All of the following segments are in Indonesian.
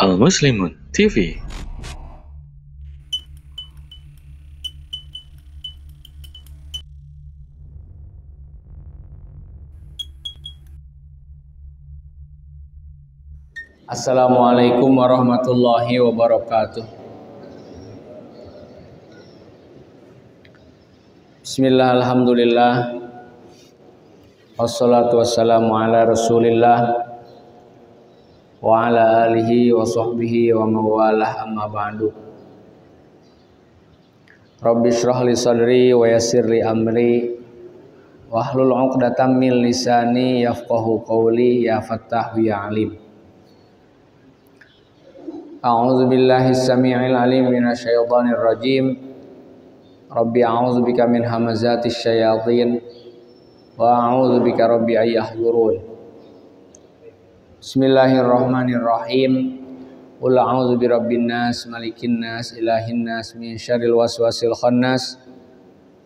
Al Muslimun TV. Assalamualaikum warahmatullahi wabarakatuh. Bismillah, alhamdulillah, wassalatu wassalamu ala rasulillah wa ala alihi wa sahbihi wa mawalah, amma ba'du. Rabbi shrah li sadri wa yassir li amri wahlul 'uqdatam min lisani yafqahu qawli, ya fattahu ya alim. A'udzu billahi samii'il 'alim minasyaitonir rajim. Rabbi a'udzu bika min hamazatis syayatin wa a'udzu bika rabbi ay yahdurun. Bismillahirrahmanirrahim. Qul a'udzu birabbin nas, malikin nas, ilahin nas, min syarril waswasil khannas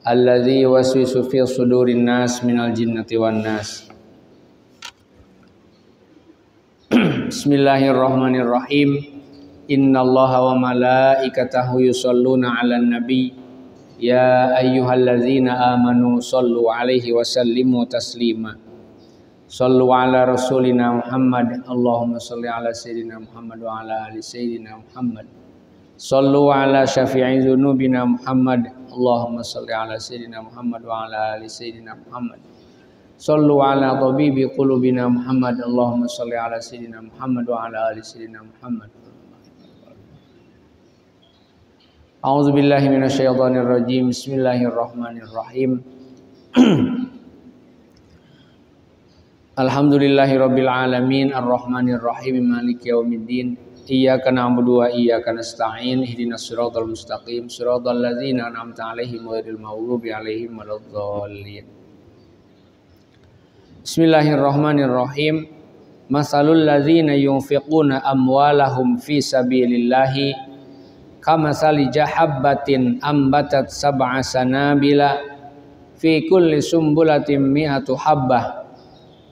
alladzi yuwaswisu fi sudurin nas minal jinnati wan nas. Bismillahirrahmanirrahim. Innallaha wa malaikatahu yusholluna 'alan nabi ya ayyuhalladzina amanu shollu 'alaihi wa sallimu taslima. Shollu 'ala rasulina Muhammad. Allahumma sholli 'ala sayyidina Muhammad wa 'ala ali sayyidina Muhammad. Shollu 'ala syafi'i dzunubina Muhammad. Allahumma sholli 'ala sayyidina Muhammad wa 'ala ali sayyidina Muhammad. Shollu 'ala tabibi qulubina Muhammad. Allahumma sholli 'ala sayyidina Muhammad wa 'ala ali sayyidina Muhammad. A'udzu billahi minasyaitonir rajim. Bismillahirrahmanirrahim. Alhamdulillahirabbil alamin arrahmanir rahim maliki yaumiddin. Iyyaka na'budu wa iyyaka nasta'in. Ihdinas siratal mustaqim, siratal ladzina an'amta 'alaihim ghairil maghdubi 'alaihim waladdallin. Bismillahirrahmanirrahim. Masalul ladzina yunfiquna amwalahum fi sabilillahi kamasali jahabbatin ambatat sab'a sanabila fi kulli sumbulatin mi'atu habbah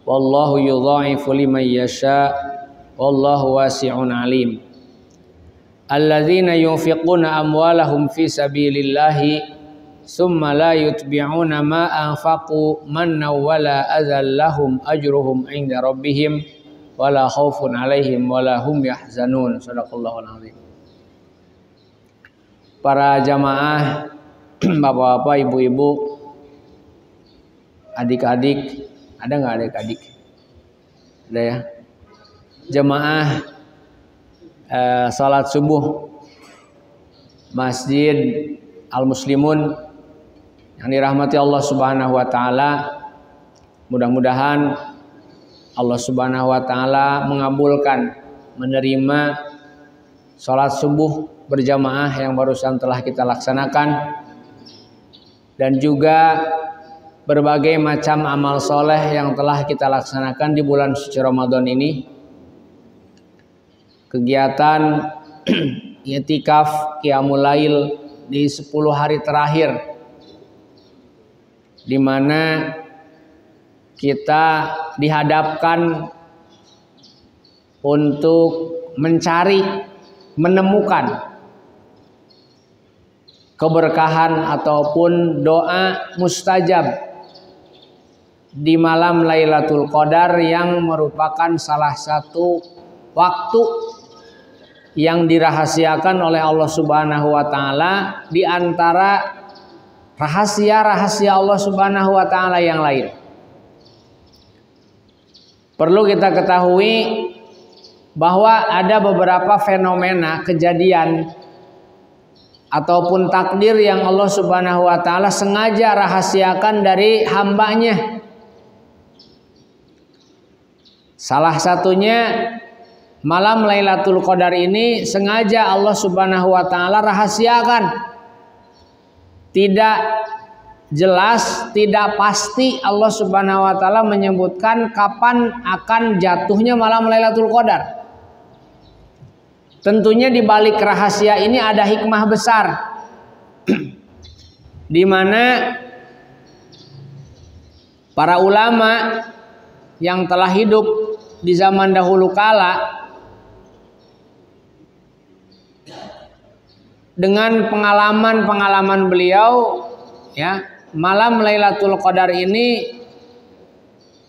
wallahu yudha'ifu liman yasha wallahu wasi'un alim. Alladzina yunfiquna amwalahum fi sabilillahi summa la yutbi'una ma anfaqu mannaw wala adhan lahum ajruhum 'inda rabbihim wala khaufun 'alaihim wala hum yahzanun. Shadaqallahul 'azim. Para jamaah, bapak-bapak, ibu-ibu, adik-adik, ada nggak adik-adik? Ada ya. Jamaah salat subuh Masjid Al Muslimun yang dirahmati Allah Subhanahu wa taala. Mudah-mudahan Allah Subhanahu wa taala mengabulkan, menerima salat subuh berjamaah yang barusan telah kita laksanakan, dan juga berbagai macam amal soleh yang telah kita laksanakan di bulan suci Ramadan ini. Kegiatan i'tikaf qiyamul lail di 10 hari terakhir, di mana kita dihadapkan untuk mencari, menemukan keberkahan ataupun doa mustajab di malam Lailatul Qadar, yang merupakan salah satu waktu yang dirahasiakan oleh Allah Subhanahu wa taala di antara rahasia-rahasia Allah Subhanahu wa taala yang lain. Perlu kita ketahui bahwa ada beberapa fenomena, kejadian ataupun takdir yang Allah Subhanahu wa taala sengaja rahasiakan dari hambanya. Salah satunya malam Lailatul Qadar ini sengaja Allah Subhanahu wa taala rahasiakan. Tidak jelas, tidak pasti Allah Subhanahu wa taala menyebutkan kapan akan jatuhnya malam Lailatul Qadar. Tentunya di balik rahasia ini ada hikmah besar, di mana para ulama yang telah hidup di zaman dahulu kala dengan pengalaman-pengalaman beliau, ya, malam Lailatul Qadar ini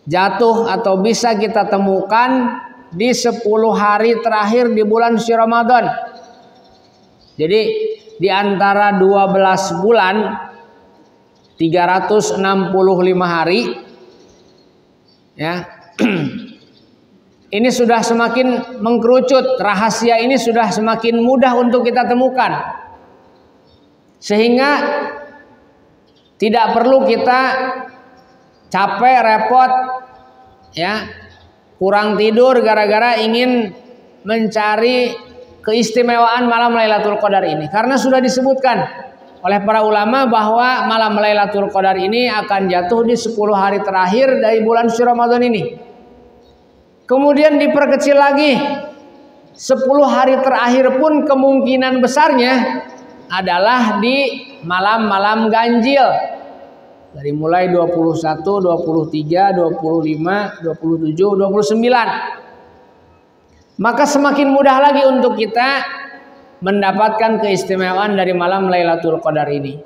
jatuh atau bisa kita temukan di 10 hari terakhir di bulan suci Ramadan. Jadi di antara 12 bulan 365 hari, ya. Ini sudah semakin mengkerucut, rahasia ini sudah semakin mudah untuk kita temukan. Sehingga tidak perlu kita capek, repot, ya, kurang tidur gara-gara ingin mencari keistimewaan malam Lailatul Qadar ini. Karena sudah disebutkan oleh para ulama bahwa malam Lailatul Qadar ini akan jatuh di 10 hari terakhir dari bulan suci Ramadan ini. Kemudian diperkecil lagi, 10 hari terakhir pun kemungkinan besarnya adalah di malam-malam ganjil. Dari mulai 21, 23, 25, 27, 29. Maka semakin mudah lagi untuk kita mendapatkan keistimewaan dari malam Lailatul Qadar ini.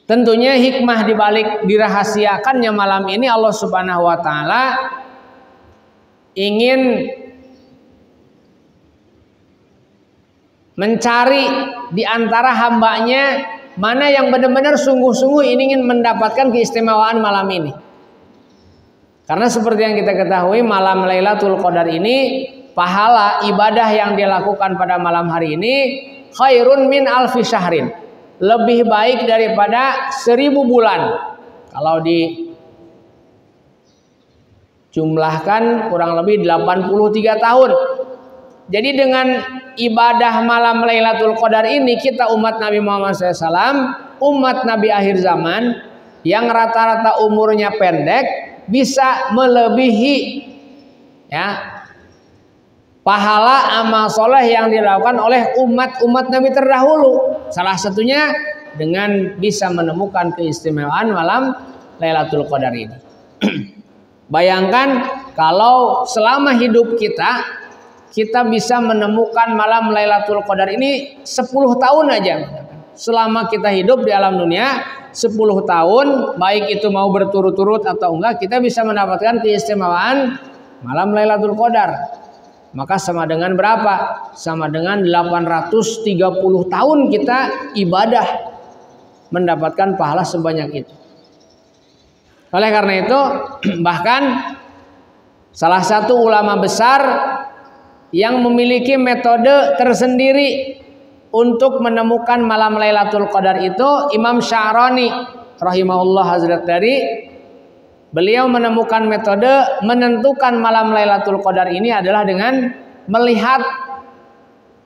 Tentunya hikmah dibalik dirahasiakannya malam ini, Allah Subhanahu wa taala ingin mencari di antara hambanya mana yang benar-benar sungguh-sungguh ingin mendapatkan keistimewaan malam ini. Karena seperti yang kita ketahui, malam Lailatul Qadar ini, pahala ibadah yang dilakukan pada malam hari ini khairun min alfi syahrin, lebih baik daripada 1000 bulan. Kalau dijumlahkan kurang lebih 83 tahun. Jadi dengan ibadah malam Lailatul Qadar ini, kita umat Nabi Muhammad SAW, umat Nabi akhir zaman yang rata-rata umurnya pendek, bisa melebihi, ya, pahala amal soleh yang dilakukan oleh umat-umat Nabi terdahulu. Salah satunya dengan bisa menemukan keistimewaan malam Lailatul Qadar ini. Bayangkan kalau selama hidup kita bisa menemukan malam Lailatul Qadar ini 10 tahun aja. Selama kita hidup di alam dunia 10 tahun, baik itu mau berturut-turut atau enggak, kita bisa mendapatkan keistimewaan malam Lailatul Qadar. Maka sama dengan berapa? Sama dengan 830 tahun kita ibadah mendapatkan pahala sebanyak itu. Oleh karena itu, bahkan salah satu ulama besar yang memiliki metode tersendiri untuk menemukan malam Lailatul Qadar itu Imam Sya'rani rahimahullah Hazrat dari. Beliau menemukan metode menentukan malam Lailatul Qadar ini adalah dengan melihat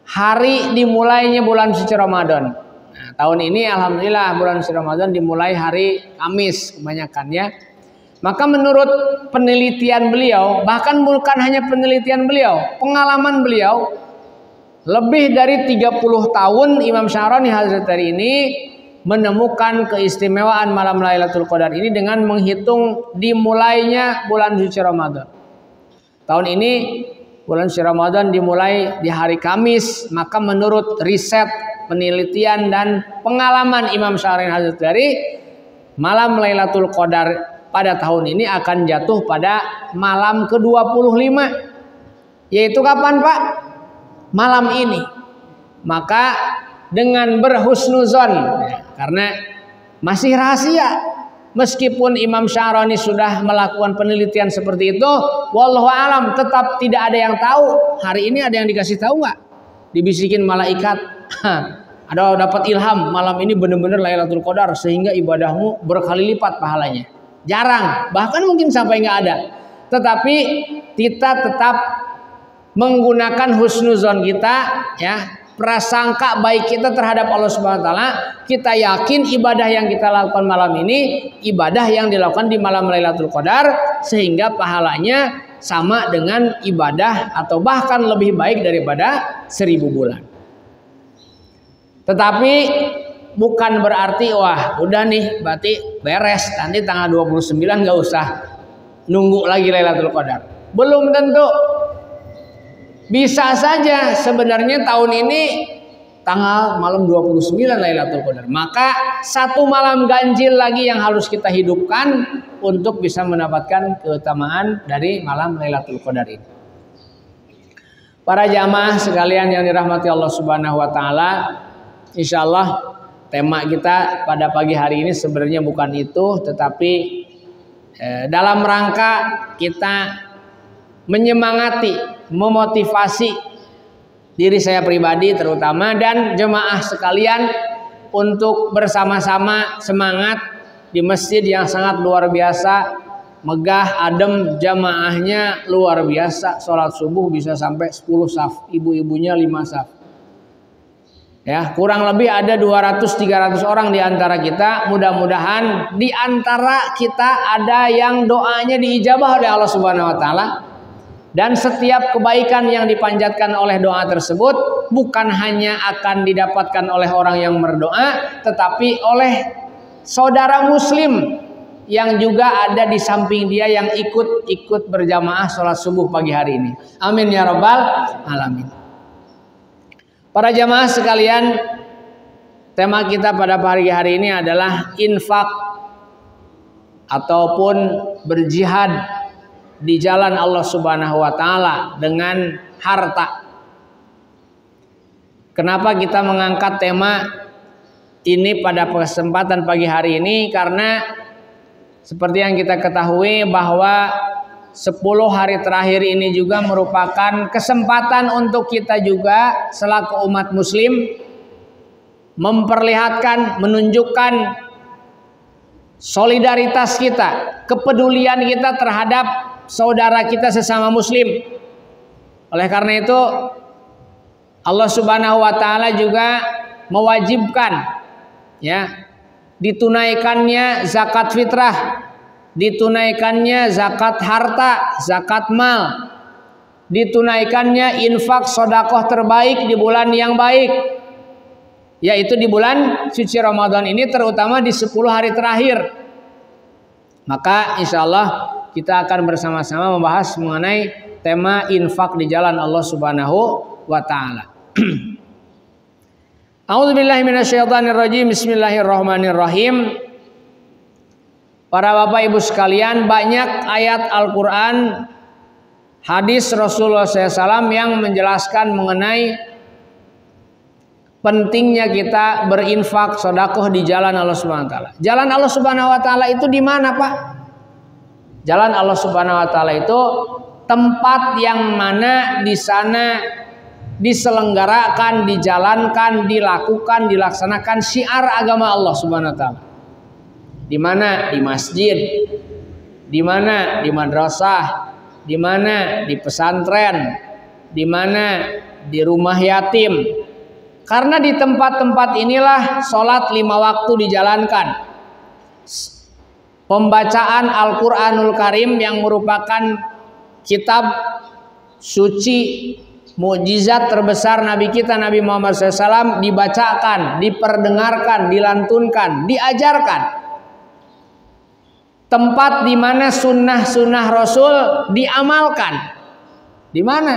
hari dimulainya bulan suci Ramadan. Nah, tahun ini alhamdulillah bulan suci Ramadan dimulai hari Kamis kebanyakan, ya. Maka menurut penelitian beliau, bahkan bukan hanya penelitian beliau, pengalaman beliau, lebih dari 30 tahun Imam Sya'rani Hazrat dari ini menemukan keistimewaan malam Lailatul Qadar ini dengan menghitung dimulainya bulan suci Ramadan. Tahun ini bulan suci Ramadan dimulai di hari Kamis, maka menurut riset, penelitian dan pengalaman Imam Sya'rani Hazrat dari, malam Lailatul Qadar pada tahun ini akan jatuh pada malam ke-25. Yaitu kapan, Pak? Malam ini. Maka dengan berhusnuzon, karena masih rahasia, meskipun Imam Sya'rani sudah melakukan penelitian seperti itu, wallahu alam, tetap tidak ada yang tahu. Hari ini ada yang dikasih tahu nggak? Dibisikin malaikat, ada dapat ilham malam ini benar-benar Lailatul Qadar sehingga ibadahmu berkali lipat pahalanya. Jarang, bahkan mungkin sampai nggak ada. Tetapi kita tetap menggunakan husnuzon kita, ya, prasangka baik kita terhadap Allah Subhanahu wa taala. Kita yakin ibadah yang kita lakukan malam ini ibadah yang dilakukan di malam Lailatul Qadar, sehingga pahalanya sama dengan ibadah atau bahkan lebih baik daripada 1000 bulan. Tetapi bukan berarti wah udah nih berarti beres, nanti tanggal 29 nggak usah nunggu lagi Lailatul Qadar. Belum tentu. Bisa saja sebenarnya tahun ini tanggal malam 29 Lailatul Qadar. Maka satu malam ganjil lagi yang harus kita hidupkan untuk bisa mendapatkan keutamaan dari malam Lailatul Qadar ini. Para jamaah sekalian yang dirahmati Allah Subhanahu wa taala, insyaallah tema kita pada pagi hari ini sebenarnya bukan itu, tetapi dalam rangka kita menyemangati, memotivasi diri saya pribadi terutama dan jemaah sekalian untuk bersama-sama semangat di masjid yang sangat luar biasa, megah, adem, jamaahnya luar biasa. Sholat subuh bisa sampai 10 saf, ibu-ibunya 5 saf. Ya, kurang lebih ada 200-300 orang di antara kita. Mudah-mudahan di antara kita ada yang doanya diijabah oleh Allah Subhanahu wa taala. Dan setiap kebaikan yang dipanjatkan oleh doa tersebut bukan hanya akan didapatkan oleh orang yang berdoa, tetapi oleh saudara muslim yang juga ada di samping dia yang ikut berjamaah sholat subuh pagi hari ini. Amin ya rabbal alamin. Para jamaah sekalian, tema kita pada pagi hari ini adalah infak ataupun berjihad di jalan Allah Subhanahu wa taala dengan harta. Kenapa kita mengangkat tema ini pada kesempatan pagi hari ini? Karena seperti yang kita ketahui bahwa 10 hari terakhir ini juga merupakan kesempatan untuk kita juga selaku umat muslim memperlihatkan, menunjukkan solidaritas kita, kepedulian kita terhadap saudara kita sesama muslim. Oleh karena itu Allah Subhanahu wa taala juga mewajibkan ya ditunaikannya zakat fitrah, ditunaikannya zakat harta, zakat mal, ditunaikannya infak sedekah terbaik di bulan yang baik, yaitu di bulan suci Ramadan ini, terutama di 10 hari terakhir. Maka insyaallah kita akan bersama-sama membahas mengenai tema infak di jalan Allah Subhanahu wa taala. A'udzubillahi minasyaitonirrajim. Bismillahirrahmanirrahim. Para Bapak Ibu sekalian, banyak ayat Al-Qur'an, hadis Rasulullah SAW yang menjelaskan mengenai pentingnya kita berinfak sedekah di jalan Allah Subhanahu wa taala. Jalan Allah Subhanahu wa taala itu di mana, Pak? Jalan Allah Subhanahu wa taala itu tempat yang mana di sana diselenggarakan, dijalankan, dilakukan, dilaksanakan syiar agama Allah Subhanahu wa taala. Di mana? Di masjid. Di mana? Di madrasah. Di mana? Di pesantren. Di mana? Di rumah yatim. Karena di tempat-tempat inilah sholat 5 waktu dijalankan. Pembacaan Al-Quranul Karim yang merupakan kitab suci mukjizat terbesar Nabi kita Nabi Muhammad SAW dibacakan, diperdengarkan, dilantunkan, diajarkan. Tempat di mana sunnah-sunnah Rasul diamalkan. Di mana?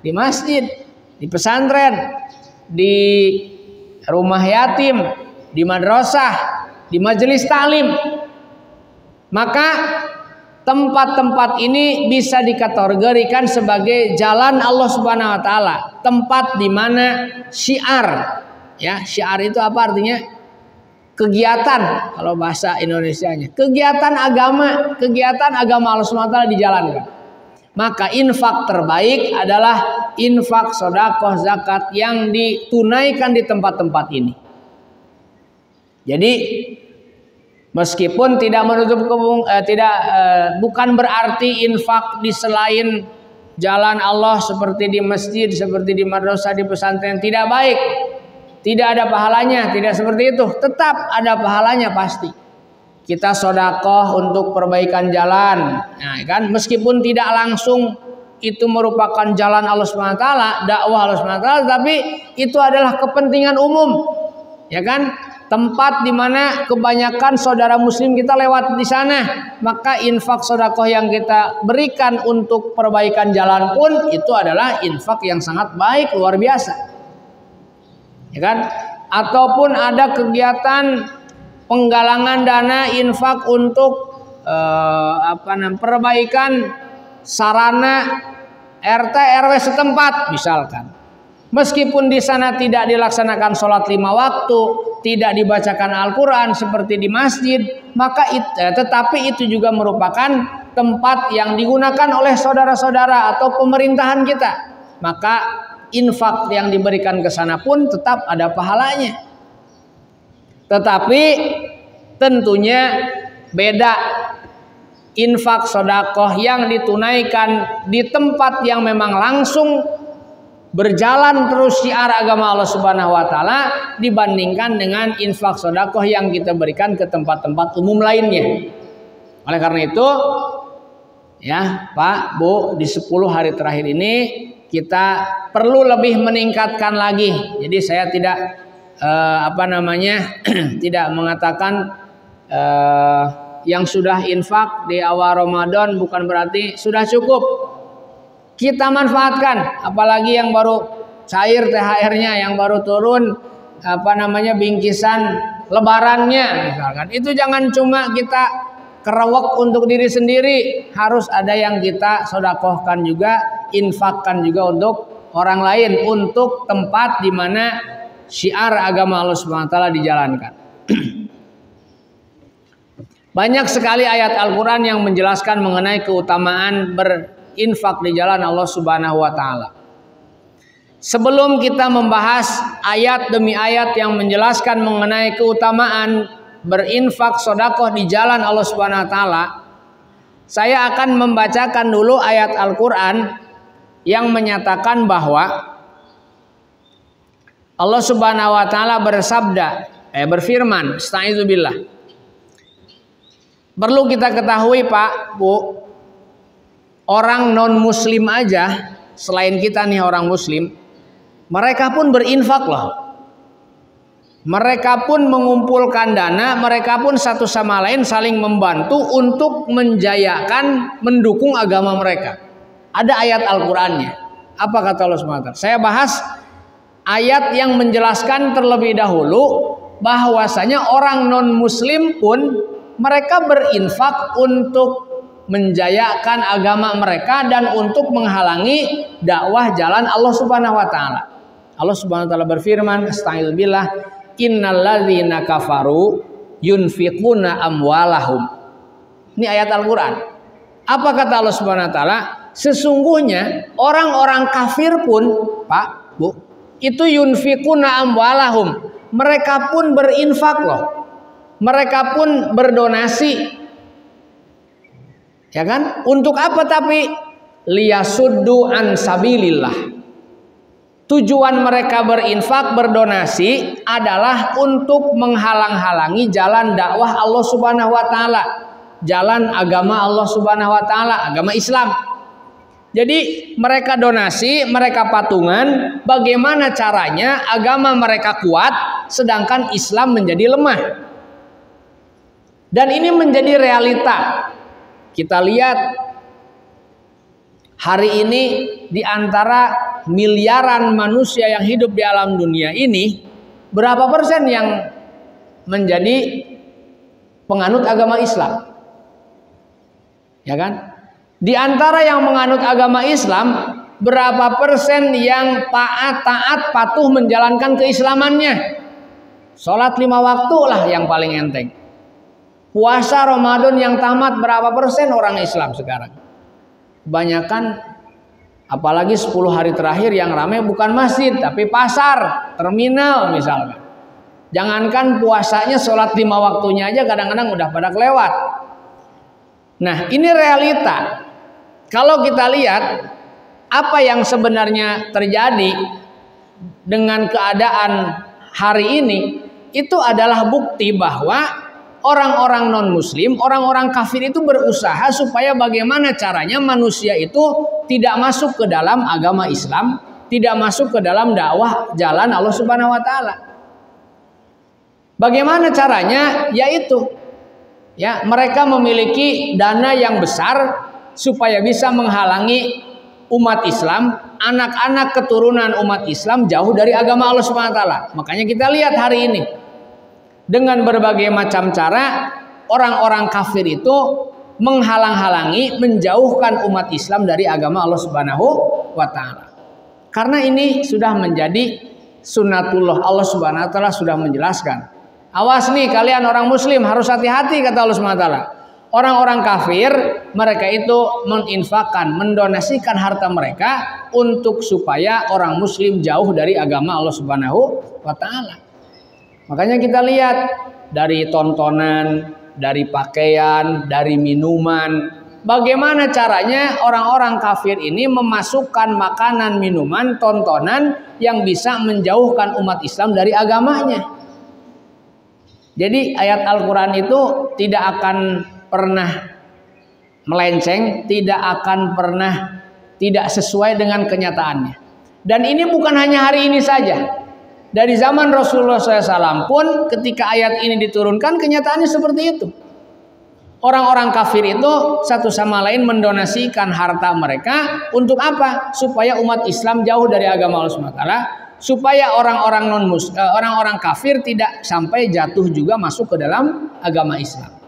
Di masjid, di pesantren, di rumah yatim, di madrasah, di majelis taklim. Maka tempat-tempat ini bisa dikategorikan sebagai jalan Allah Subhanahu wa taala, tempat di mana syiar, ya, syiar itu apa artinya? Kegiatan, kalau bahasa Indonesianya, kegiatan agama Allah Subhanahu wa taala dijalankan. Maka infak terbaik adalah infak sedekah zakat yang ditunaikan di tempat-tempat ini. Jadi meskipun tidak menutup bukan berarti infak di selain jalan Allah seperti di masjid, seperti di madrasah, di pesantren tidak baik, tidak ada pahalanya, tidak seperti itu. Tetap ada pahalanya pasti. Kita sedekah untuk perbaikan jalan, nah, kan meskipun tidak langsung itu merupakan jalan Allah Subhanahu wa taala, dakwah Allah Subhanahu wa taala, tapi itu adalah kepentingan umum, ya kan? Tempat di mana kebanyakan saudara muslim kita lewat di sana, maka infak sedekah yang kita berikan untuk perbaikan jalan pun itu adalah infak yang sangat baik, luar biasa. ya kan? Ataupun ada kegiatan penggalangan dana infak untuk perbaikan sarana RT RW setempat misalkan. Meskipun di sana tidak dilaksanakan sholat 5 waktu, tidak dibacakan Al-Quran seperti di masjid, maka tetapi itu juga merupakan tempat yang digunakan oleh saudara-saudara atau pemerintahan kita. Maka infak yang diberikan ke sana pun tetap ada pahalanya. Tetapi tentunya beda infak sodakoh yang ditunaikan di tempat yang memang langsung berjalan terus syiar agama Allah Subhanahu wa taala dibandingkan dengan infak sedekah yang kita berikan ke tempat-tempat umum lainnya. Oleh karena itu ya Pak, Bu, di 10 hari terakhir ini kita perlu lebih meningkatkan lagi. Jadi saya tidak tidak mengatakan yang sudah infak di awal Ramadan bukan berarti sudah cukup. Kita manfaatkan, apalagi yang baru cair THR-nya, yang baru turun bingkisan lebarannya misalkan. Itu jangan cuma kita kerewek untuk diri sendiri, harus ada yang kita sedekahkan juga, infakkan juga untuk orang lain, untuk tempat di mana syiar agama Allah Subhanahu wa taala dijalankan. Banyak sekali ayat Al-Qur'an yang menjelaskan mengenai keutamaan infak di jalan Allah Subhanahu wa taala. Sebelum kita membahas ayat demi ayat yang menjelaskan mengenai keutamaan berinfak sedekah di jalan Allah Subhanahu wa taala, saya akan membacakan dulu ayat Al-Qur'an yang menyatakan bahwa Allah Subhanahu wa taala berfirman, astagfirullah. Perlu kita ketahui Pak, Bu, orang non muslim aja, selain kita nih orang muslim, mereka pun berinfak loh. Mereka pun mengumpulkan dana, mereka pun satu sama lain saling membantu untuk menjayakan, mendukung agama mereka. Ada ayat Al-Qur'annya. Apa kata Allah SWT? Saya bahas ayat yang menjelaskan terlebih dahulu bahwasanya orang non muslim pun mereka berinfak untuk menjayakan agama mereka dan untuk menghalangi dakwah jalan Allah Subhanahu wa taala. Allah Subhanahu wa taala berfirman, astagfirullah, innalladzina kafaru yunfiquna amwalahum. Ini ayat Al-Qur'an. Apa kata Allah Subhanahu wa taala? Sesungguhnya orang-orang kafir pun, Pak, Bu, itu yunfiquna amwalahum. Mereka pun berinfak loh. Mereka pun berdonasi. Ya kan? Untuk apa tapi? Liyasuddu an sabilillah. Tujuan mereka berinfak, berdonasi adalah untuk menghalang-halangi jalan dakwah Allah Subhanahu wa taala, jalan agama Allah Subhanahu wa taala, agama Islam. Jadi mereka donasi, mereka patungan, bagaimana caranya agama mereka kuat sedangkan Islam menjadi lemah. Dan ini menjadi realita. Kita lihat hari ini di antara miliaran manusia yang hidup di alam dunia ini, berapa persen yang menjadi penganut agama Islam? Ya kan? Di antara yang menganut agama Islam, berapa persen yang taat patuh menjalankan keislamannya? Sholat 5 waktu lah yang paling enteng. Puasa Ramadan yang tamat, berapa persen orang Islam sekarang? Kebanyakan, apalagi 10 hari terakhir yang ramai bukan masjid tapi pasar, terminal misalnya. Jangankan puasanya, sholat 5 waktunya aja kadang-kadang udah pada kelewat. Nah, ini realita. Kalau kita lihat apa yang sebenarnya terjadi dengan keadaan hari ini, itu adalah bukti bahwa orang-orang non-muslim, orang-orang kafir itu berusaha supaya bagaimana caranya manusia itu tidak masuk ke dalam agama Islam, tidak masuk ke dalam dakwah jalan Allah Subhanahu wa taala. Bagaimana caranya? Yaitu mereka memiliki dana yang besar supaya bisa menghalangi umat Islam, anak-anak keturunan umat Islam jauh dari agama Allah Subhanahu wa taala. Makanya kita lihat hari ini dengan berbagai macam cara orang-orang kafir itu menghalang-halangi, menjauhkan umat Islam dari agama Allah Subhanahu wa taala. Karena ini sudah menjadi sunnatullah, Allah Subhanahu wa taala sudah menjelaskan. Awas nih kalian orang muslim, harus hati-hati kata Allah Subhanahu wa taala. Orang-orang kafir mereka itu menginfakkan, mendonasikan harta mereka untuk supaya orang muslim jauh dari agama Allah Subhanahu wa taala. Makanya kita lihat dari tontonan, dari pakaian, dari minuman, bagaimana caranya orang-orang kafir ini memasukkan makanan, minuman, tontonan yang bisa menjauhkan umat Islam dari agamanya. Jadi ayat Al-Quran itu tidak akan pernah melenceng, tidak akan pernah tidak sesuai dengan kenyataannya. Dan ini bukan hanya hari ini saja. Dari zaman Rasulullah SAW pun ketika ayat ini diturunkan kenyataannya seperti itu. Orang-orang kafir itu satu sama lain mendonasikan harta mereka untuk apa? Supaya umat Islam jauh dari agama Allah SWT, supaya orang-orang kafir tidak sampai jatuh juga masuk ke dalam agama Islam.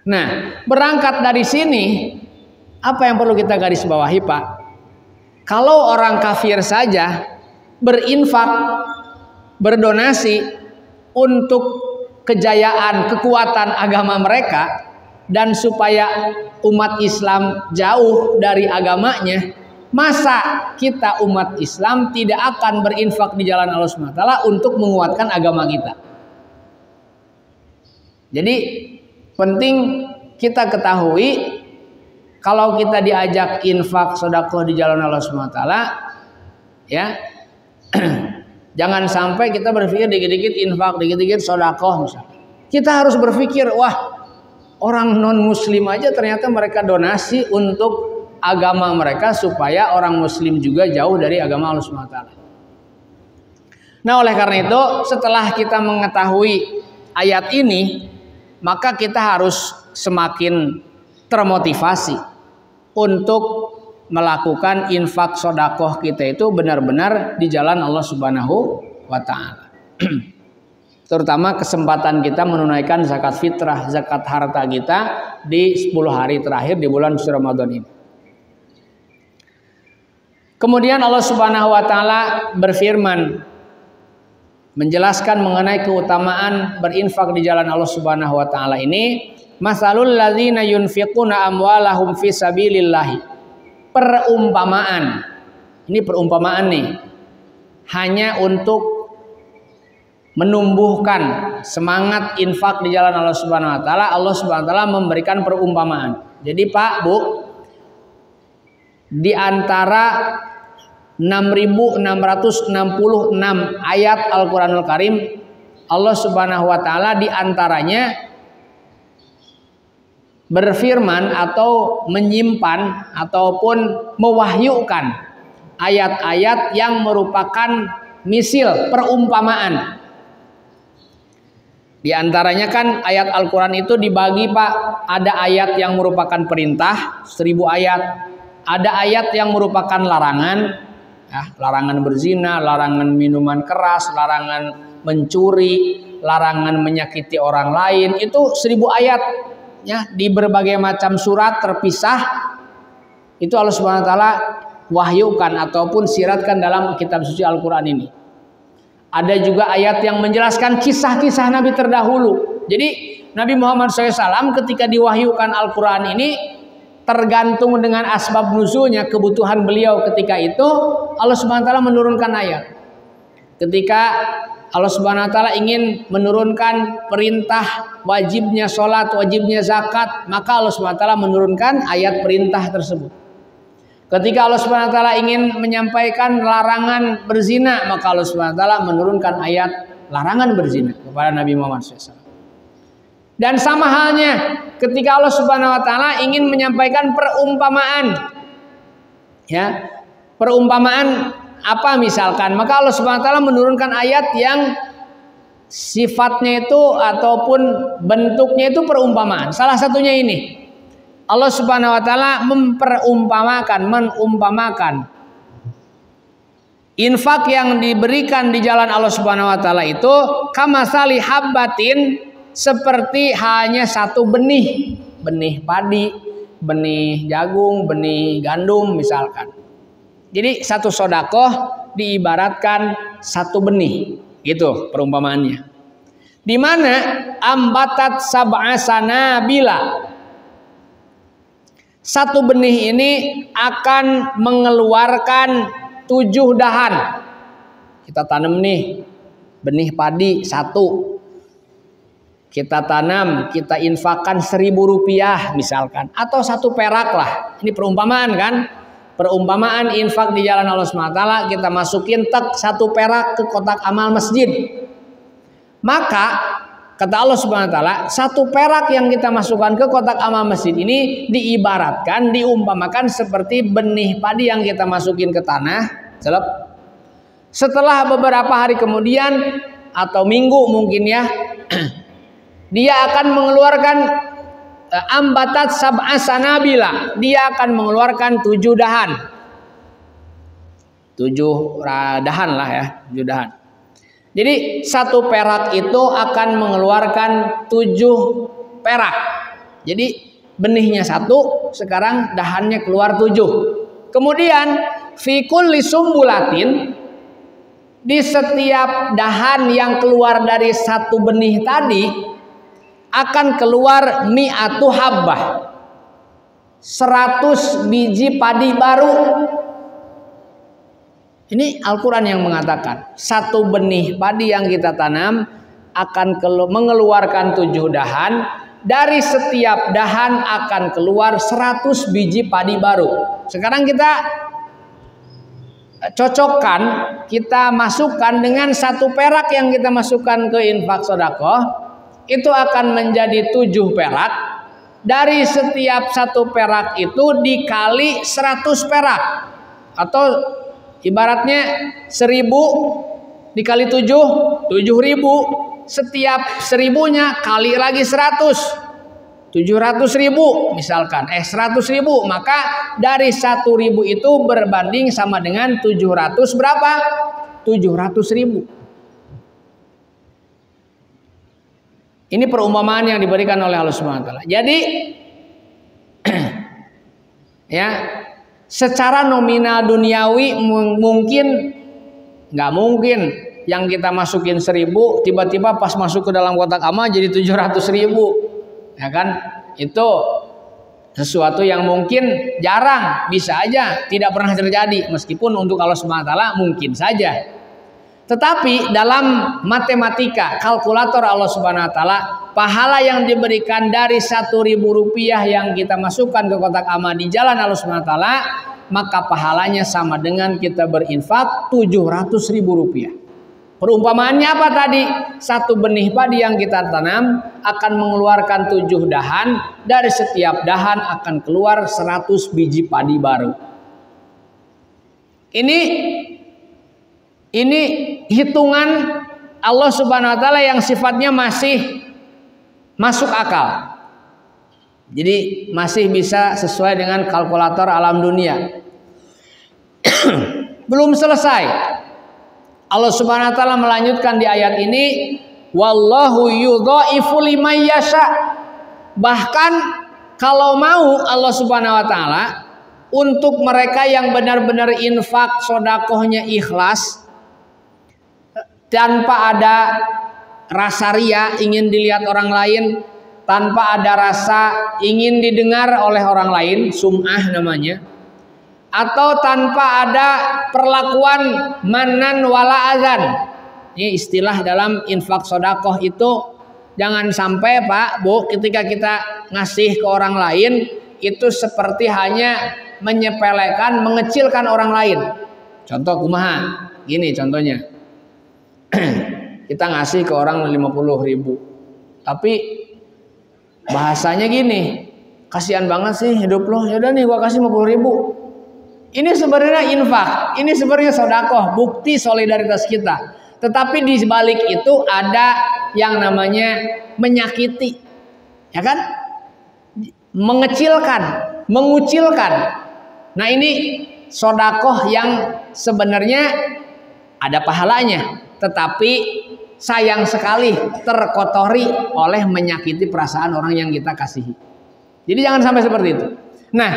Nah, berangkat dari sini apa yang perlu kita garis bawahi, Pak? Kalau orang kafir saja berinfak, berdonasi untuk kejayaan, kekuatan agama mereka dan supaya umat Islam jauh dari agamanya, masa kita umat Islam tidak akan berinfak di jalan Allah SWT untuk menguatkan agama kita? Jadi penting kita ketahui, kalau kita diajak infak sedekah di jalan Allah SWT, ya jangan sampai kita berpikir dikit-dikit infak, dikit-dikit sedekah misalnya. Kita harus berpikir, wah, orang non muslim aja ternyata mereka donasi untuk agama mereka supaya orang muslim juga jauh dari agama Allah SWT. Nah, oleh karena itu setelah kita mengetahui ayat ini, maka kita harus semakin termotivasi untuk melakukan infak sedekah kita itu benar-benar di jalan Allah Subhanahu wa taala. Terutama kesempatan kita menunaikan zakat fitrah, zakat harta kita di 10 hari terakhir di bulan suci Ramadan ini. Kemudian Allah Subhanahu wa taala berfirman menjelaskan mengenai keutamaan berinfak di jalan Allah Subhanahu wa taala ini, masalul ladzina yunfiquna amwalahum fi sabilillah. Perumpamaan. Ini perumpamaan nih. Hanya untuk menumbuhkan semangat infak di jalan Allah Subhanahu wa taala, Allah Subhanahu wa taala memberikan perumpamaan. Jadi Pak, Bu, di antara 6.666 ayat Al-Quranul Karim, Allah Subhanahu wa taala di antaranya berfirman atau menyimpan ataupun mewahyukan ayat-ayat yang merupakan misil, perumpamaan. Di antaranya kan ayat Al-Quran itu dibagi, Pak. Ada ayat yang merupakan perintah, 1000 ayat. Ada ayat yang merupakan larangan, ya, larangan berzina, larangan minuman keras, larangan mencuri, larangan menyakiti orang lain. Itu 1000 ayat. Ya, di berbagai macam surat terpisah itu Allah Subhanahu wa taala wahyukan ataupun siratkan dalam kitab suci Al-Quran ini. Ada juga ayat yang menjelaskan kisah-kisah Nabi terdahulu. Jadi Nabi Muhammad SAW ketika diwahyukan Al-Quran ini tergantung dengan asbab nuzulnya, kebutuhan beliau ketika itu Allah Subhanahu wa taala menurunkan ayat. Ketika Allah Subhanahu wa taala ingin menurunkan perintah wajibnya sholat, wajibnya zakat, maka Allah Subhanahu wa taala menurunkan ayat perintah tersebut. Ketika Allah Subhanahu wa taala ingin menyampaikan larangan berzina, maka Allah Subhanahu wa taala menurunkan ayat larangan berzina kepada Nabi Muhammad SAW. Dan sama halnya ketika Allah Subhanahu wa taala ingin menyampaikan perumpamaan, ya, perumpamaan apa misalkan, maka Allah Subhanahu wa taala menurunkan ayat yang sifatnya itu ataupun bentuknya itu perumpamaan. Salah satunya ini, Allah Subhanahu wa taala menumpamakan infak yang diberikan di jalan Allah Subhanahu wa taala itu kamasali habbatin, seperti hanya satu benih padi, benih jagung, benih gandum misalkan. Jadi satu sodakoh diibaratkan satu benih, gitu perumpamaannya. Di mana ambatat sab'a sanabila, satu benih ini akan mengeluarkan 7 dahan. Kita tanam nih benih padi satu, kita tanam, kita infakkan 1.000 rupiah misalkan, atau 1 perak lah. Ini perumpamaan kan? Perumpamaan infak di jalan Allah SWT, kita masukin 1 perak ke kotak amal masjid. Maka kata Allah Subhanahu wa taala, 1 perak yang kita masukkan ke kotak amal masjid ini diibaratkan, diumpamakan seperti benih padi yang kita masukin ke tanah. Setelah beberapa hari kemudian atau minggu mungkin ya, dia akan mengeluarkan ambatat sab'a sanabila, dia akan mengeluarkan 7 dahan. 7 dahan lah ya, 7 dahan. Jadi 1 perak itu akan mengeluarkan 7 perak. Jadi benihnya 1, sekarang dahannya keluar 7. Kemudian fi kulli sumbulatin, di setiap dahan yang keluar dari 1 benih tadi akan keluar mi'atu habbah, 100 biji padi baru. Ini Al-Quran yang mengatakan 1 benih padi yang kita tanam akan mengeluarkan 7 dahan. Dari setiap dahan akan keluar 100 biji padi baru. Sekarang kita cocokkan, kita masukkan dengan 1 perak yang kita masukkan ke infak sedekah, itu akan menjadi 7 perak. Dari setiap 1 perak itu dikali 100 perak, atau ibaratnya 1.000 dikali 7, 7.000. Setiap 1.000-nya kali lagi 100, 700.000 misalkan, 100.000. Maka dari 1.000 itu berbanding sama dengan 700 berapa? 700.000. Ini perumpamaan yang diberikan oleh Allah Subhanahu wa taala. Jadi ya, secara nominal duniawi mungkin nggak mungkin yang kita masukin 1.000 tiba-tiba pas masuk ke dalam kotak amal jadi 700.000, ya kan? Itu sesuatu yang mungkin jarang, bisa aja tidak pernah terjadi, meskipun untuk Allah Subhanahu wa taala mungkin saja. Tetapi dalam matematika kalkulator Allah Subhanahu wa taala, pahala yang diberikan dari 1.000 rupiah yang kita masukkan ke kotak amal di jalan Allah Subhanahu wa taala, maka pahalanya sama dengan kita berinfak 700.000 rupiah. Perumpamaannya apa tadi? 1 benih padi yang kita tanam akan mengeluarkan 7 dahan. Dari setiap dahan akan keluar 100 biji padi baru. Ini hitungan Allah Subhanahu wa taala yang sifatnya masih masuk akal. Jadi masih bisa sesuai dengan kalkulator alam dunia. Belum selesai. Allah Subhanahu wa taala melanjutkan di ayat ini, wallahu yudhaifu liman yasha. Bahkan kalau mau Allah Subhanahu wa taala, untuk mereka yang benar-benar infak sedekahnya ikhlas, tanpa ada rasa ria ingin dilihat orang lain, tanpa ada rasa ingin didengar oleh orang lain, sum'ah namanya, atau tanpa ada perlakuan manan wala azan. Ini istilah dalam infak sedekah itu, jangan sampai Pak Bu ketika kita ngasih ke orang lain itu seperti hanya menyepelekan, mengecilkan orang lain. Contoh kumaha, gini contohnya. Kita ngasih ke orang 50.000, tapi bahasanya gini, kasihan banget sih hidup lo, yaudah nih gua kasih 50.000. Ini sebenarnya infak, ini sebenarnya sedekah, bukti solidaritas kita. Tetapi di balik itu ada yang namanya menyakiti, ya kan? mengecilkan, mengucilkan. Nah ini sodakoh yang sebenarnya ada pahalanya, tetapi sayang sekali terkotori oleh menyakiti perasaan orang yang kita kasihi. Jadi jangan sampai seperti itu. Nah,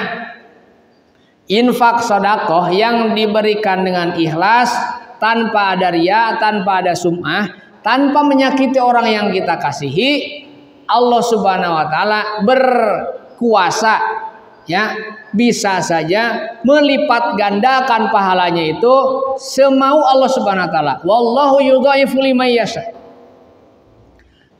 infak sodakoh yang diberikan dengan ikhlas, tanpa ada riya, tanpa ada sum'ah, tanpa menyakiti orang yang kita kasihi, Allah Subhanahu wa taala berkuasa, ya, bisa saja melipat gandakan pahalanya itu semau Allah Subhanahu wa taala. Wallahu yudhaifu liman yasha.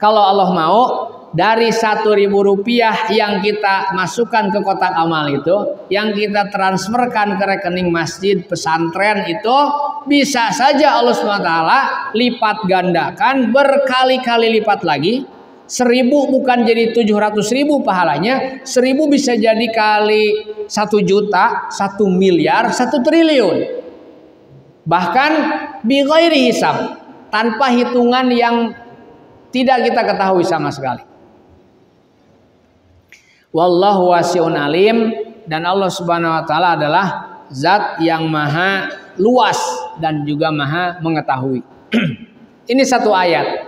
Kalau Allah mau, dari 1.000 rupiah yang kita masukkan ke kotak amal itu, yang kita transferkan ke rekening masjid pesantren itu, bisa saja Allah SWT lipat gandakan berkali-kali lipat lagi. 1.000 bukan jadi 700.000 pahalanya, 1.000 bisa jadi kali 1 juta, 1 miliar, 1 triliun. Bahkan bi ghairi hisab, tanpa hitungan yang tidak kita ketahui sama sekali. Wallahu wasi'un alim, dan Allah Subhanahu wa taala adalah zat yang maha luas dan juga maha mengetahui. Ini satu ayat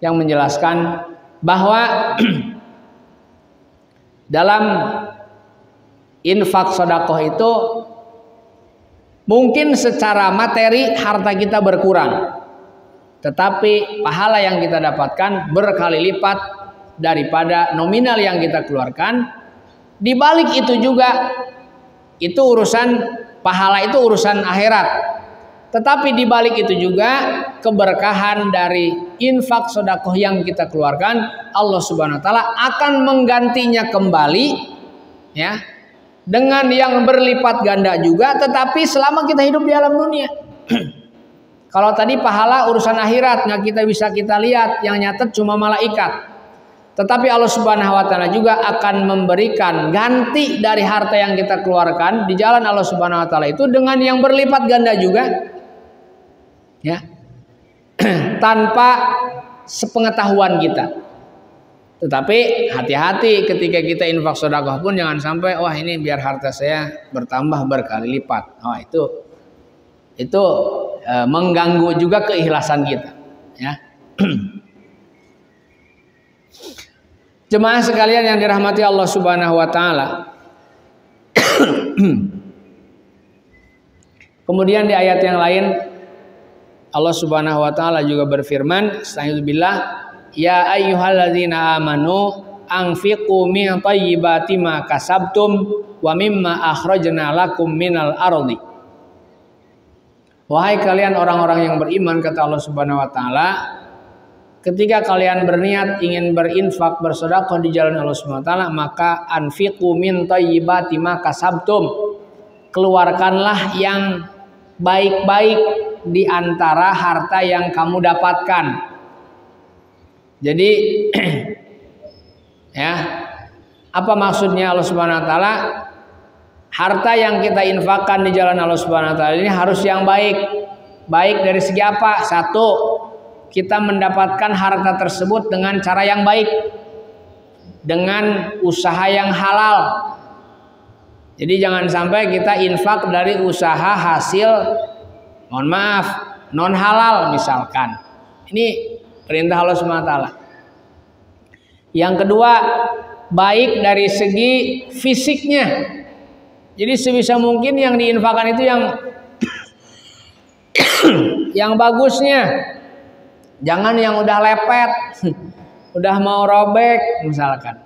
yang menjelaskan bahwa dalam infak sedekah itu mungkin secara materi harta kita berkurang, tetapi pahala yang kita dapatkan berkali lipat daripada nominal yang kita keluarkan. Di balik itu juga, itu urusan pahala, itu urusan akhirat. Tetapi di balik itu juga keberkahan dari infak sedekah yang kita keluarkan, Allah Subhanahu wa taala akan menggantinya kembali, ya, dengan yang berlipat ganda juga, tetapi selama kita hidup di alam dunia. Kalau tadi pahala urusan akhirat, nggak bisa kita lihat, yang nyatet cuma malaikat. Tetapi Allah Subhanahu wa taala juga akan memberikan ganti dari harta yang kita keluarkan di jalan Allah Subhanahu wa taala itu dengan yang berlipat ganda juga, ya, tanpa sepengetahuan kita. Tetapi hati-hati ketika kita infak sedekah pun, jangan sampai wah ini biar harta saya bertambah berkali lipat. Oh, itu mengganggu juga keikhlasan kita, ya. Jemaah sekalian yang dirahmati Allah Subhanahu wa taala. Kemudian di ayat yang lain Allah Subhanahu wa taala juga berfirman, "Astagfirullah, ya ayyuhalladzina amanu anfiqu min thayyibati ma kasabtum wa mimma akhrajna lakum minal ardi." Wahai kalian orang-orang yang beriman, kata Allah Subhanahu wa taala, ketika kalian berniat ingin berinfak bersedekah di jalan Allah Subhanahu wa taala, maka anfiqu min thayyibati ma kasabtum. Keluarkanlah yang baik-baik di antara harta yang kamu dapatkan. Jadi ya, apa maksudnya Allah Subhanahu wa taala? Harta yang kita infakkan di jalan Allah Subhanahu wa taala ini harus yang baik. Baik dari segi apa? Satu, kita mendapatkan harta tersebut dengan cara yang baik, dengan usaha yang halal. Jadi jangan sampai kita infak dari usaha hasil, mohon maaf, non halal misalkan. Ini perintah Allah Subhanahu wa taala. Yang kedua, baik dari segi fisiknya. Jadi sebisa mungkin yang diinfakkan itu yang bagusnya. Jangan yang udah lepet, udah mau robek misalkan.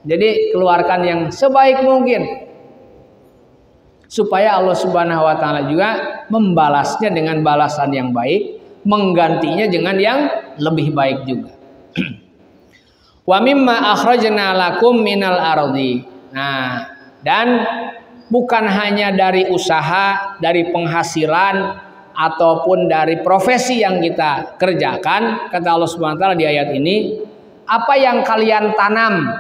Jadi keluarkan yang sebaik mungkin, supaya Allah Subhanahu wa taala juga membalasnya dengan balasan yang baik, menggantinya dengan yang lebih baik juga. Wa mimma akhrajna lakum minal ardi. Nah, dan bukan hanya dari usaha, dari penghasilan, ataupun dari profesi yang kita kerjakan, kata Allah Subhanahu wa taala di ayat ini, apa yang kalian tanam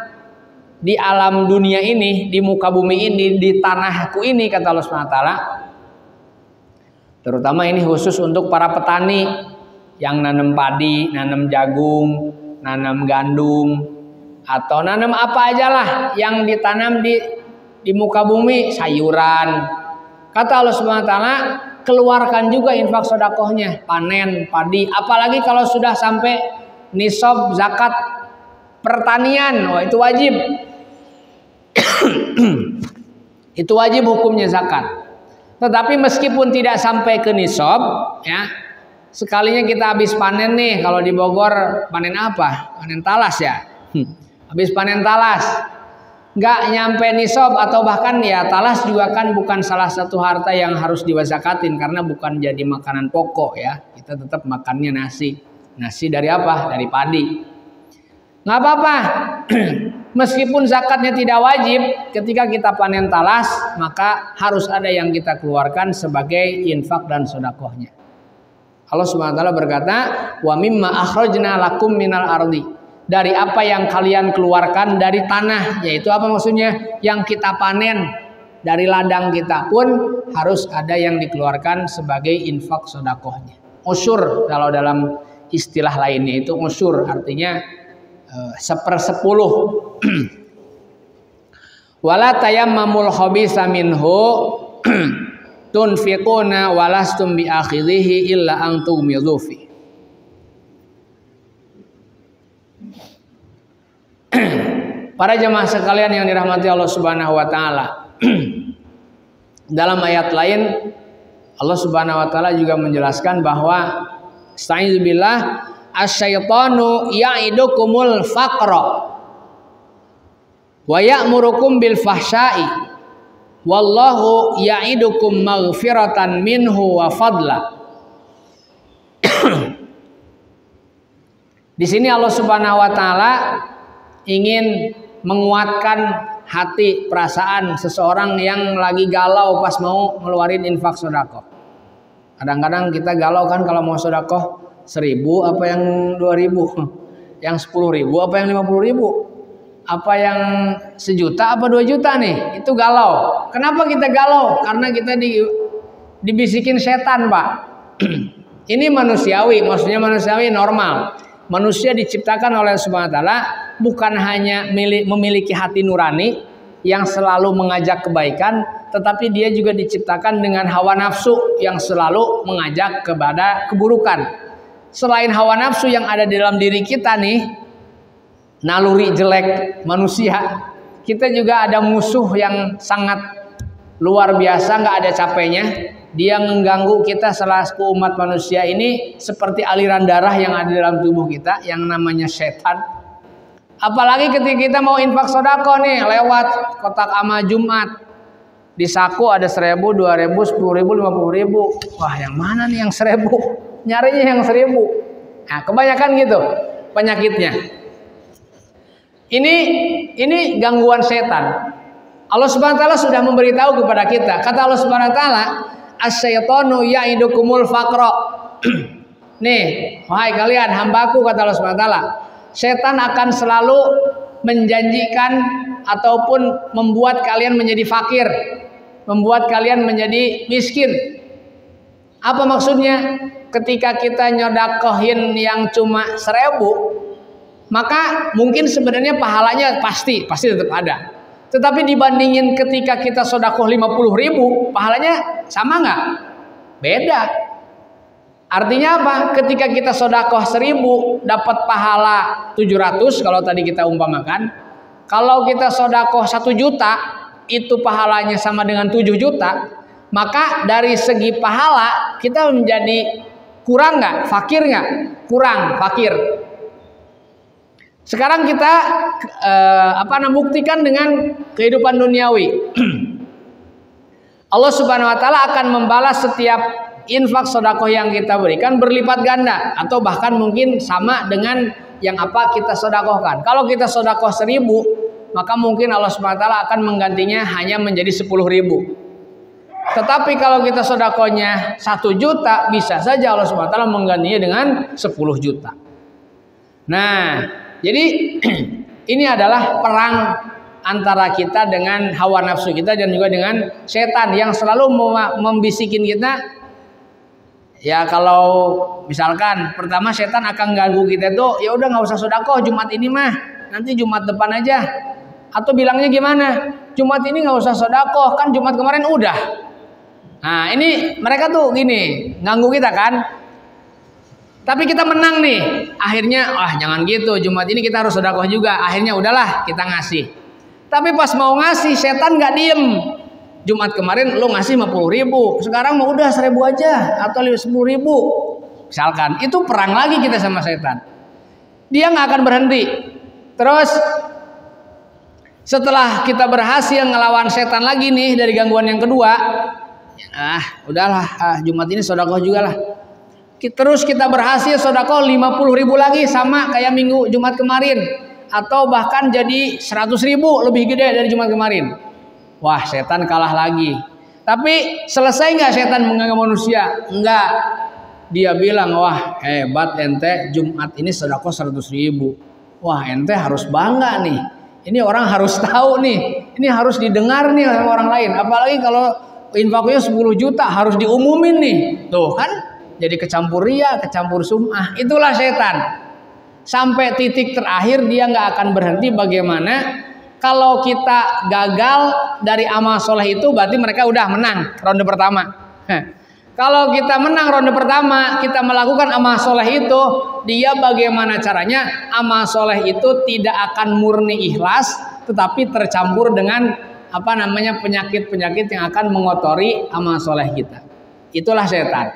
di alam dunia ini, di muka bumi ini, di tanahku ini, kata Allah Subhanahu wa taala. Terutama ini khusus untuk para petani yang nanam padi, nanam jagung, nanam gandum, atau nanam apa aja lah yang ditanam di muka bumi, sayuran. Kata Allah Subhanahu wa taala, keluarkan juga infak sedekahnya, panen padi, apalagi kalau sudah sampai nisab zakat pertanian, wah itu wajib. Itu wajib hukumnya zakat. Tetapi meskipun tidak sampai ke nisab, ya, sekalinya kita habis panen nih, kalau di Bogor panen apa? Panen talas ya. Habis panen talas, nggak nyampe nisab atau bahkan ya talas juga kan bukan salah satu harta yang harus diwazakatin karena bukan jadi makanan pokok ya. Kita tetap makannya nasi. Nasi dari apa? Dari padi. Nggak apa-apa. Meskipun zakatnya tidak wajib, ketika kita panen talas, maka harus ada yang kita keluarkan sebagai infak dan sedekahnya. Allah Subhanahu wa taala berkata, "Wa mimma akhrajna lakum minal ardi." Dari apa yang kalian keluarkan dari tanah, yaitu apa maksudnya? Yang kita panen dari ladang kita pun harus ada yang dikeluarkan sebagai infak sedekahnya. Usyur kalau dalam istilah lainnya itu usyur, artinya 1/10. Wala tayammamul khabisa minhu tunfiquna walastum bi akhidhihi illa an tughmidu fi. Para jemaah sekalian yang dirahmati Allah Subhanahu wa taala. Dalam ayat lain Allah Subhanahu wa taala juga menjelaskan bahwa astagfirullah, asyaitanu ya'idukumul faqra wa ya'murukum bil fahsya'i wallahu ya'idukum maghfiratan minhu wa fadla. Di sini Allah Subhanahu wa taala ingin menguatkan hati perasaan seseorang yang lagi galau pas mau ngeluarin infak sedekah. Kadang-kadang kita galau kan kalau mau sedekah 1.000 apa yang 2.000, yang 10.000 apa yang 50.000, apa yang 1 juta apa 2 juta nih, itu galau. Kenapa kita galau? Karena kita dibisikin setan, Pak. Ini manusiawi, maksudnya manusiawi normal. Manusia diciptakan oleh Subhanahu wa taala bukan hanya memiliki hati nurani yang selalu mengajak kebaikan, tetapi dia juga diciptakan dengan hawa nafsu yang selalu mengajak kepada keburukan. Selain hawa nafsu yang ada di dalam diri kita nih, naluri jelek manusia, kita juga ada musuh yang sangat luar biasa, nggak ada capeknya. Dia mengganggu kita selaku umat manusia ini seperti aliran darah yang ada dalam tubuh kita yang namanya setan. Apalagi ketika kita mau infak sedekah nih lewat kotak amal Jumat, di saku ada 1.000, 2.000, 10.000, 50.000. Wah, yang mana nih yang 1.000? Nyarinya yang 1.000. Nah, kebanyakan gitu penyakitnya. Ini gangguan setan. Allah Subhanahu wa taala sudah memberitahu kepada kita. Kata Allah Subhanahu wa taala, asyaitanu ya'idukumul faqra. Nih, wahai kalian hambaku, kata Allah Subhanahu wa taala, setan akan selalu menjanjikan ataupun membuat kalian menjadi fakir, membuat kalian menjadi miskin. Apa maksudnya? Ketika kita nyodakohin yang cuma 1.000, maka mungkin sebenarnya pahalanya pasti tetap ada. Tetapi dibandingin ketika kita sedekah 50.000, pahalanya sama nggak? Beda. Artinya apa? Ketika kita sedekah 1.000 dapat pahala 700 kalau tadi kita umpamakan. Kalau kita sedekah 1 juta itu pahalanya sama dengan 7 juta. Maka dari segi pahala kita menjadi kurang nggak? Fakir nggak? Kurang, fakir. Sekarang kita buktikan dengan kehidupan duniawi. Allah Subhanahu wa taala akan membalas setiap infak sedekah yang kita berikan berlipat ganda atau bahkan mungkin sama dengan yang apa kita sedekahkan. Kalau kita sedekah 1.000, maka mungkin Allah Subhanahu wa taala akan menggantinya hanya menjadi 10.000. Tetapi kalau kita sedekahnya 1 juta, bisa saja Allah Subhanahu wa taala menggantinya dengan 10 juta. Nah, jadi ini adalah perang antara kita dengan hawa nafsu kita dan juga dengan setan yang selalu membisikin kita. Ya kalau misalkan pertama setan akan ganggu kita tuh, ya udah nggak usah sedekah Jumat ini mah, nanti Jumat depan aja. Atau bilangnya gimana? Jumat ini nggak usah sedekah, kan Jumat kemarin udah. Nah ini mereka tuh gini, ganggu kita kan. Tapi kita menang nih. Akhirnya, jangan gitu, Jumat ini kita harus sedekah juga. Akhirnya udahlah kita ngasih. Tapi pas mau ngasih, setan nggak diem. Jumat kemarin lo ngasih 50.000, sekarang mau udah 1.000 aja atau 10.000. Misalkan, itu perang lagi kita sama setan. Dia nggak akan berhenti. Terus setelah kita berhasil ngelawan setan lagi nih dari gangguan yang kedua, udahlah, Jumat ini sedekah juga lah. Terus kita berhasil sedekah 50.000 lagi sama kayak minggu Jumat kemarin, atau bahkan jadi 100.000 lebih gede dari Jumat kemarin. Wah, setan kalah lagi. Tapi selesai nggak setan mengganggu manusia? Enggak. Dia bilang, wah hebat ente, Jumat ini sedekah 100.000. Wah ente harus bangga nih. Ini orang harus tahu nih. Ini harus didengar nih sama orang lain. Apalagi kalau infaknya 10 juta harus diumumin nih. Tuh kan? Jadi kecampur ria, kecampur sum'ah. Itulah setan. Sampai titik terakhir dia nggak akan berhenti. Bagaimana? Kalau kita gagal dari amal soleh itu berarti mereka udah menang ronde pertama. Kalau kita menang ronde pertama, kita melakukan amal soleh itu, dia bagaimana caranya? Amal soleh itu tidak akan murni ikhlas, tetapi tercampur dengan penyakit-penyakit yang akan mengotori amal soleh kita. Itulah setan.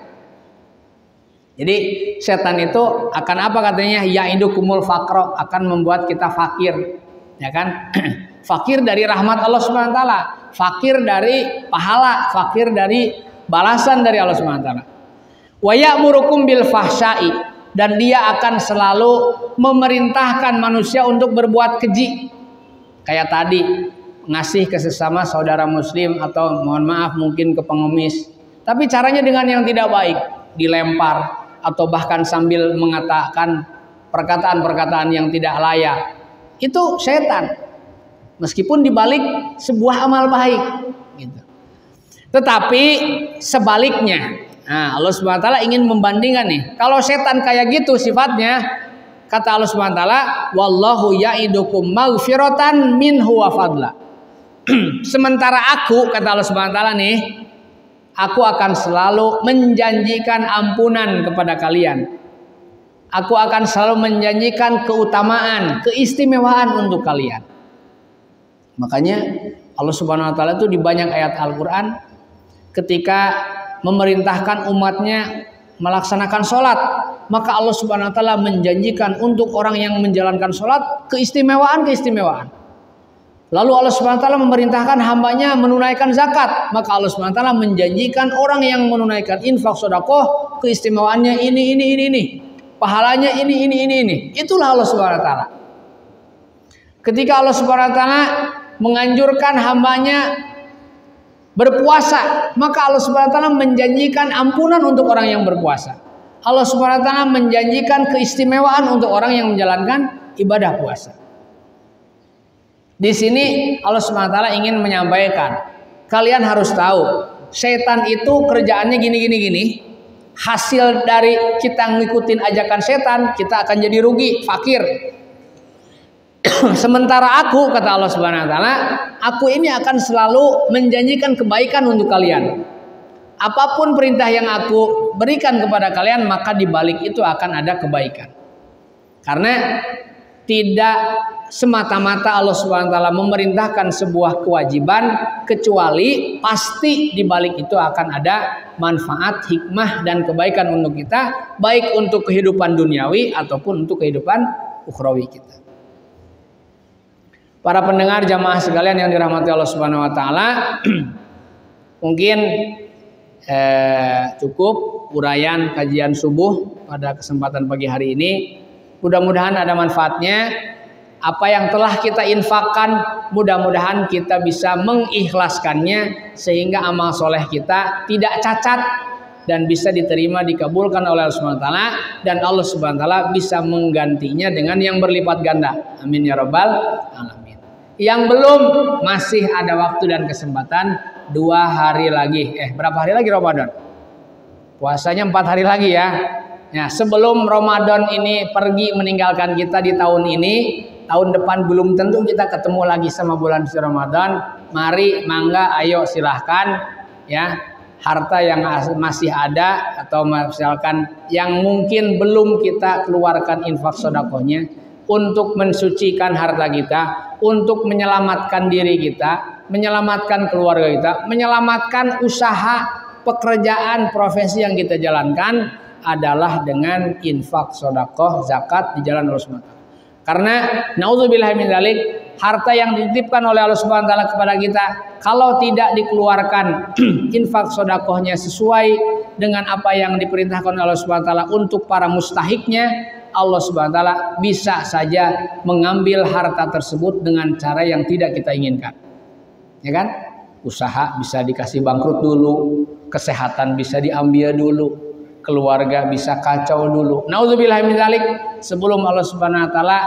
Jadi setan itu akan apa katanya? Ya'idukumul faqra, akan membuat kita fakir, ya kan? Fakir dari rahmat Allah Subhanahu wa taala, fakir dari pahala, fakir dari balasan dari Allah Subhanahu wa taala. Wa ya'murukum bil fahsya'i, dan dia akan selalu memerintahkan manusia untuk berbuat keji. Kayak tadi, ngasih ke sesama saudara muslim, atau mohon maaf mungkin ke pengemis. Tapi caranya dengan yang tidak baik, dilempar, atau bahkan sambil mengatakan perkataan-perkataan yang tidak layak. Itu setan. Meskipun dibalik sebuah amal baik gitu. Tetapi sebaliknya, Allah Subhanahu wa taala ingin membandingkan nih. Kalau setan kayak gitu sifatnya, kata Allah Subhanahu wa taala, wallahu ya'idukum maghfiratan minhu wa fadla. Sementara aku, kata Allah Subhanahu wa taala nih, aku akan selalu menjanjikan ampunan kepada kalian. Aku akan selalu menjanjikan keutamaan, keistimewaan untuk kalian. Makanya Allah Subhanahu wa taala itu di banyak ayat Al-Qur'an ketika memerintahkan umatnya melaksanakan sholat, maka Allah Subhanahu wa taala menjanjikan untuk orang yang menjalankan sholat keistimewaan. Lalu Allah Subhanahu wa taala memerintahkan hambanya menunaikan zakat, maka Allah Subhanahu wa taala menjanjikan orang yang menunaikan infak sedekah keistimewaannya ini. Pahalanya ini. Itulah Allah Subhanahu wa taala. Ketika Allah Subhanahu wa taala menganjurkan hambanya berpuasa, maka Allah Subhanahu wa taala menjanjikan ampunan untuk orang yang berpuasa. Allah Subhanahu wa taala menjanjikan keistimewaan untuk orang yang menjalankan ibadah puasa. Di sini Allah Subhanahu wa taala ingin menyampaikan, kalian harus tahu, setan itu kerjaannya gini. Hasil dari kita ngikutin ajakan setan, kita akan jadi rugi, fakir. Sementara aku, kata Allah Subhanahu wa taala, aku ini akan selalu menjanjikan kebaikan untuk kalian. Apapun perintah yang aku berikan kepada kalian, maka di balik itu akan ada kebaikan. Karena tidak semata-mata Allah Subhanahu wa taala memerintahkan sebuah kewajiban, kecuali pasti di balik itu akan ada manfaat, hikmah dan kebaikan untuk kita, baik untuk kehidupan duniawi ataupun untuk kehidupan ukhrawi kita. Para pendengar jamaah sekalian yang dirahmati Allah Subhanahu wa taala, mungkin cukup uraian kajian subuh pada kesempatan pagi hari ini. Mudah-mudahan ada manfaatnya. Apa yang telah kita infakkan, mudah-mudahan kita bisa mengikhlaskannya sehingga amal soleh kita tidak cacat dan bisa diterima, dikabulkan oleh Allah Subhanahu wa taala, dan Allah Subhanahu wa taala bisa menggantinya dengan yang berlipat ganda. Amin ya rabbal alamin. Yang belum, masih ada waktu dan kesempatan 2 hari lagi. Berapa hari lagi Ramadan? Puasanya 4 hari lagi ya. Ya, sebelum Ramadan ini pergi meninggalkan kita di tahun ini, tahun depan belum tentu kita ketemu lagi sama bulan suci Ramadan. Mari, mangga, ayo silahkan ya, harta yang masih ada atau misalkan yang mungkin belum kita keluarkan infak sedekahnya untuk mensucikan harta kita, untuk menyelamatkan diri kita, menyelamatkan keluarga kita, menyelamatkan usaha, pekerjaan, profesi yang kita jalankan adalah dengan infak sedekah, zakat di jalan Allah Subhanahu wa taala. Karena naudzubillahi min dzalik, harta yang dititipkan oleh Allah Subhanahu wa taala kepada kita kalau tidak dikeluarkan infak sedekahnya sesuai dengan apa yang diperintahkan oleh Allah Subhanahu wa taala untuk para mustahiknya, Allah Subhanahu wa taala bisa saja mengambil harta tersebut dengan cara yang tidak kita inginkan. Ya kan? Usaha bisa dikasih bangkrut dulu, kesehatan bisa diambil dulu, keluarga bisa kacau dulu. Nauzubillahi min dzalik. Sebelum Allah Subhanahu wa taala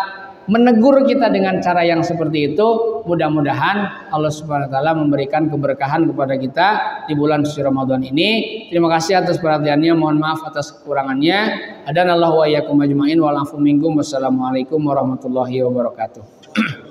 menegur kita dengan cara yang seperti itu, mudah-mudahan Allah Subhanahu wa taala memberikan keberkahan kepada kita di bulan suci Ramadan ini. Terima kasih atas perhatiannya, mohon maaf atas kekurangannya. Adanallahu wa iyyakum ajmain wal afu minkum. Wassalamualaikum warahmatullahi wabarakatuh.